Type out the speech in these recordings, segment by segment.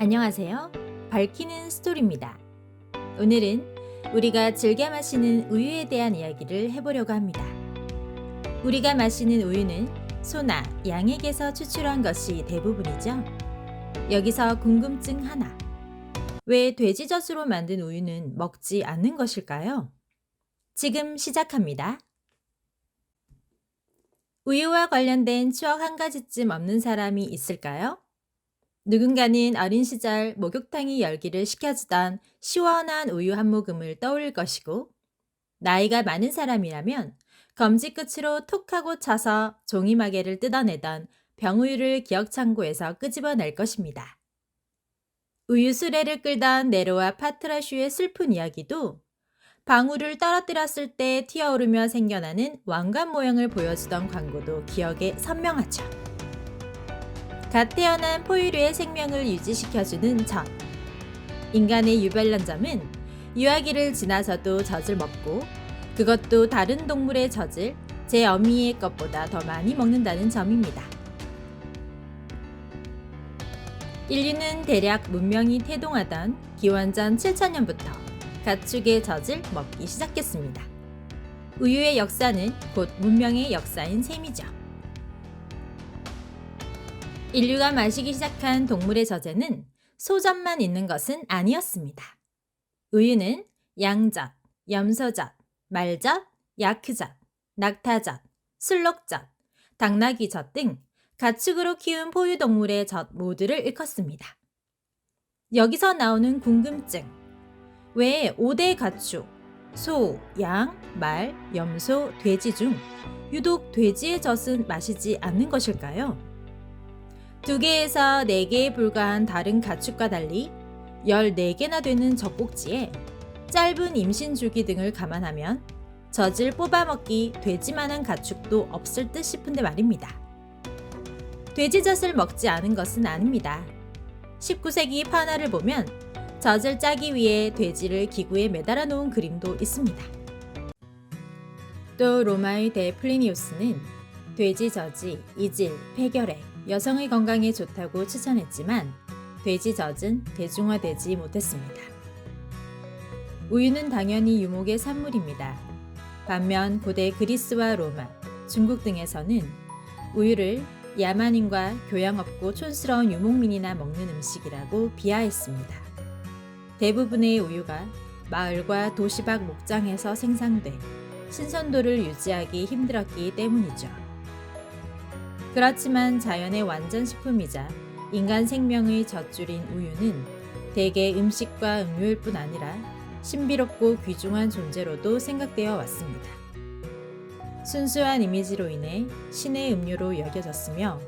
안녕하세요. 밝히는 스토리입니다. 오늘은 우리가 즐겨 마시는 우유에 대한 이야기를 해보려고 합니다. 우리가 마시는 우유는 소나 양에게서 추출한 것이 대부분이죠. 여기서 궁금증 하나. 왜 돼지젖으로 만든 우유는 먹지 않는 것일까요? 지금 시작합니다. 우유와 관련된 추억 한 가지쯤 없는 사람이 있을까요? 누군가는 어린 시절 목욕탕이 열기를 식혀주던 시원한 우유 한 모금을 떠올릴 것이고, 나이가 많은 사람이라면 검지 끝으로 톡 하고 쳐서 종이마개를 뜯어내던 병우유를 기억창고에서 끄집어낼 것입니다. 우유 수레를 끌던 네로와 파트라슈의 슬픈 이야기도 방울을 떨어뜨렸을 때 튀어오르며 생겨나는 왕관 모양을 보여주던 광고도 기억에 선명하죠. 갓 태어난 포유류의 생명을 유지시켜주는 젖. 인간의 유별난 점은 유아기를 지나서도 젖을 먹고, 그것도 다른 동물의 젖을 제 어미의 것보다 더 많이 먹는다는 점입니다. 인류는 대략 문명이 태동하던 기원전 7000년부터 가축의 젖을 먹기 시작했습니다. 우유의 역사는 곧 문명의 역사인 셈이죠. 인류가 마시기 시작한 동물의 젖에는 소젖만 있는 것은 아니었습니다. 우유는 양젖, 염소젖, 말젖, 야크젖, 낙타젖, 술록젖, 당나귀젖 등 가축으로 키운 포유동물의 젖 모두를 일컫습니다. 여기서 나오는 궁금증. 왜 5대 가축, 소, 양, 말, 염소, 돼지 중 유독 돼지의 젖은 마시지 않는 것일까요? 2개에서 4개에 불과한 다른 가축과 달리 14개나 되는 젖꼭지에 짧은 임신 주기 등을 감안하면 젖을 뽑아먹기 돼지만한 가축도 없을 듯 싶은데 말입니다. 돼지젖을 먹지 않은 것은 아닙니다. 19세기 판화를 보면 젖을 짜기 위해 돼지를 기구에 매달아 놓은 그림도 있습니다. 또 로마의 대 플리니우스는 돼지젖이 이질, 폐결핵, 여성의 건강에 좋다고 추천했지만 돼지젖은 대중화되지 못했습니다. 우유는 당연히 유목의 산물입니다. 반면 고대 그리스와 로마, 중국 등에서는 우유를 야만인과 교양 없고 촌스러운 유목민이나 먹는 음식이라고 비하했습니다. 대부분의 우유가 마을과 도시 밖 목장에서 생산돼 신선도를 유지하기 힘들었기 때문이죠. 그렇지만 자연의 완전식품이자 인간 생명의 젖줄인 우유는 대개 음식과 음료일 뿐 아니라 신비롭고 귀중한 존재로도 생각되어 왔습니다. 순수한 이미지로 인해 신의 음료로 여겨졌으며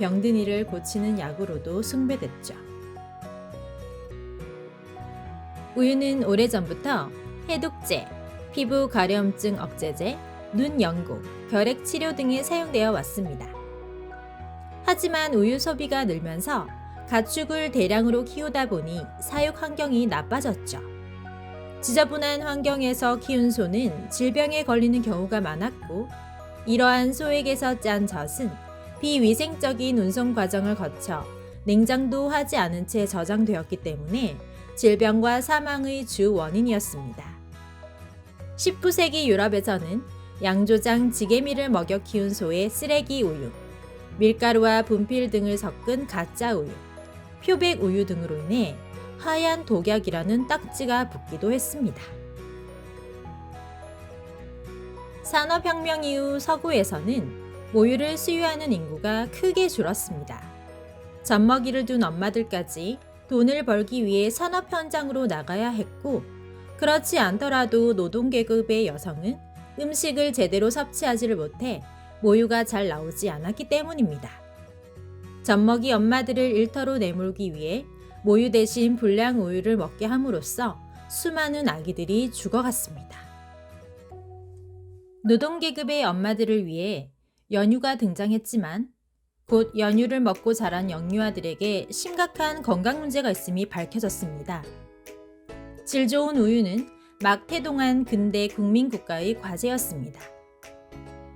병든 이를 고치는 약으로도 숭배됐죠. 우유는 오래전부터 해독제, 피부 가려움증 억제제, 눈 연고, 결핵 치료 등에 사용되어 왔습니다. 하지만 우유 소비가 늘면서 가축을 대량으로 키우다 보니 사육 환경이 나빠졌죠. 지저분한 환경에서 키운 소는 질병에 걸리는 경우가 많았고, 이러한 소에게서 짠 젖은 비위생적인 운송 과정을 거쳐 냉장도 하지 않은 채 저장되었기 때문에 질병과 사망의 주 원인이었습니다. 19세기 유럽에서는 양조장 지게미를 먹여 키운 소의 쓰레기 우유, 밀가루와 분필 등을 섞은 가짜 우유, 표백 우유 등으로 인해 하얀 독약이라는 딱지가 붙기도 했습니다. 산업혁명 이후 서구에서는 모유를 수유하는 인구가 크게 줄었습니다. 젖먹이를 둔 엄마들까지 돈을 벌기 위해 산업 현장으로 나가야 했고, 그렇지 않더라도 노동계급의 여성은 음식을 제대로 섭취하지를 못해 모유가 잘 나오지 않았기 때문입니다. 젖먹이 엄마들을 일터로 내몰기 위해 모유 대신 불량 우유를 먹게 함으로써 수많은 아기들이 죽어갔습니다. 노동계급의 엄마들을 위해 연유가 등장했지만 곧 연유를 먹고 자란 영유아들에게 심각한 건강 문제가 있음이 밝혀졌습니다. 질 좋은 우유는 막 태동한 근대 국민국가의 과제였습니다.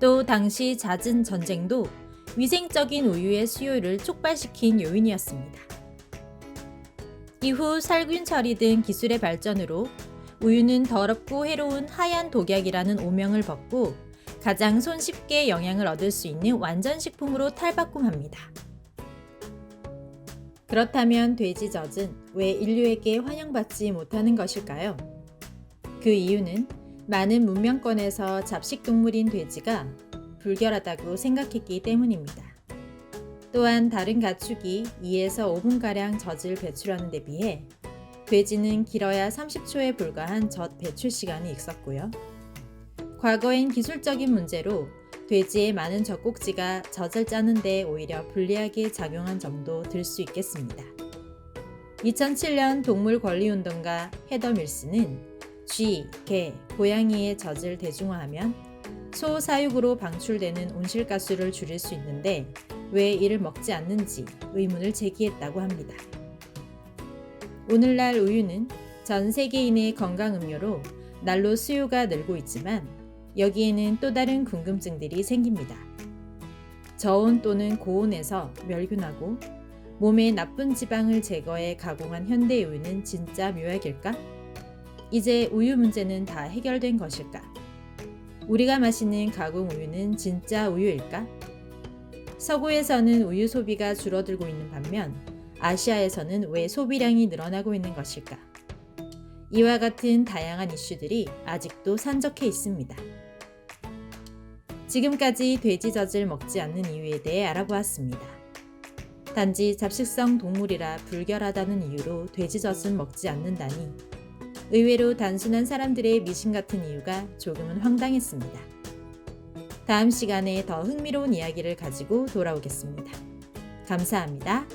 또 당시 잦은 전쟁도 위생적인 우유의 수요를 촉발시킨 요인이었습니다. 이후 살균 처리 등 기술의 발전으로 우유는 더럽고 해로운 하얀 독약이라는 오명을 벗고 가장 손쉽게 영양을 얻을 수 있는 완전식품으로 탈바꿈합니다. 그렇다면 돼지젖은 왜 인류에게 환영받지 못하는 것일까요? 그 이유는 많은 문명권에서 잡식동물인 돼지가 불결하다고 생각했기 때문입니다. 또한 다른 가축이 2에서 5분가량 젖을 배출하는 데 비해 돼지는 길어야 30초에 불과한 젖 배출 시간이 있었고요. 과거엔 기술적인 문제로 돼지의 많은 젖꼭지가 젖을 짜는 데 오히려 불리하게 작용한 점도 들 수 있겠습니다. 2007년 동물권리운동가 헤더 밀스는 쥐, 개, 고양이의 젖을 대중화하면 소 사육으로 방출되는 온실가스를 줄일 수 있는데 왜 이를 먹지 않는지 의문을 제기했다고 합니다. 오늘날 우유는 전 세계인의 건강음료로 날로 수요가 늘고 있지만 여기에는 또 다른 궁금증들이 생깁니다. 저온 또는 고온에서 멸균하고 몸에 나쁜 지방을 제거해 가공한 현대 우유는 진짜 묘약일까? 이제 우유 문제는 다 해결된 것일까? 우리가 마시는 가공 우유는 진짜 우유일까? 서구에서는 우유 소비가 줄어들고 있는 반면 아시아에서는 왜 소비량이 늘어나고 있는 것일까? 이와 같은 다양한 이슈들이 아직도 산적해 있습니다. 지금까지 돼지젖을 먹지 않는 이유에 대해 알아보았습니다. 단지 잡식성 동물이라 불결하다는 이유로 돼지젖은 먹지 않는다니 의외로 단순한 사람들의 미신 같은 이유가 조금은 황당했습니다. 다음 시간에 더 흥미로운 이야기를 가지고 돌아오겠습니다. 감사합니다.